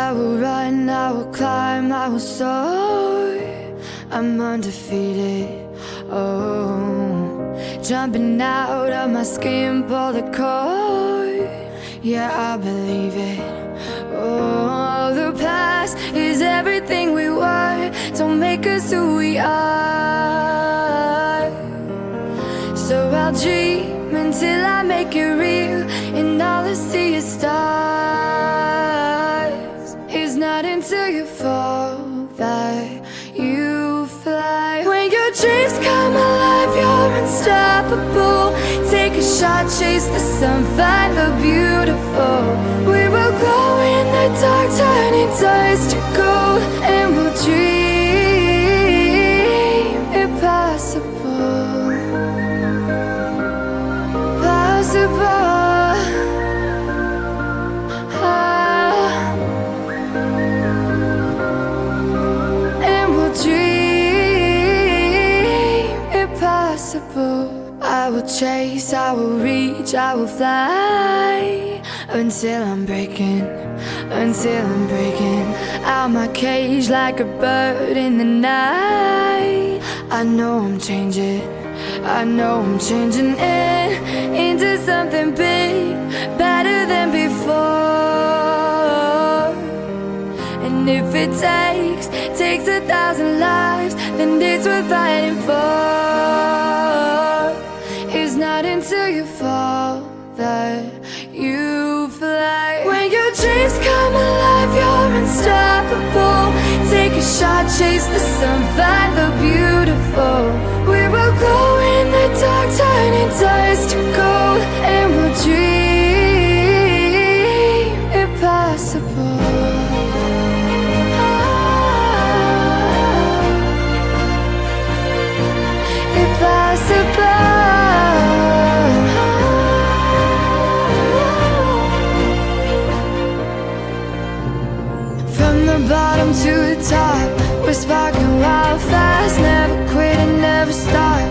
I will run, I will climb, I will soar. I'm undefeated, oh. Jumping out of my skin, pull the cord. Yeah, I believe it. Oh, the past is everything we were. Don't make us who we are. So I'll dream until I make it real, and all I see is stars. It's not until you fall that you fly. When your dreams come alive, you're unstoppable. Take a shot, chase the sun, find the beautiful. We will glow in the dark, turning dust to gold, and we'll dream impossible. And we'll dream impossible. I will chase, I will reach, I will fly until I'm breaking out my cage like a bird in the night. I know I'm changing into something big, better than before. And if it takes 1,000 lives, then it's worth fighting for. It's not until you fall that you fly. When your dreams come alive, you're unstoppable. Take a shot, chase the sun, find the beautiful. We will go in the dark, turning dust to gold, and we'll dream impossible. From the bottom to the top, we're sparking wild fast. Never quit and never stop.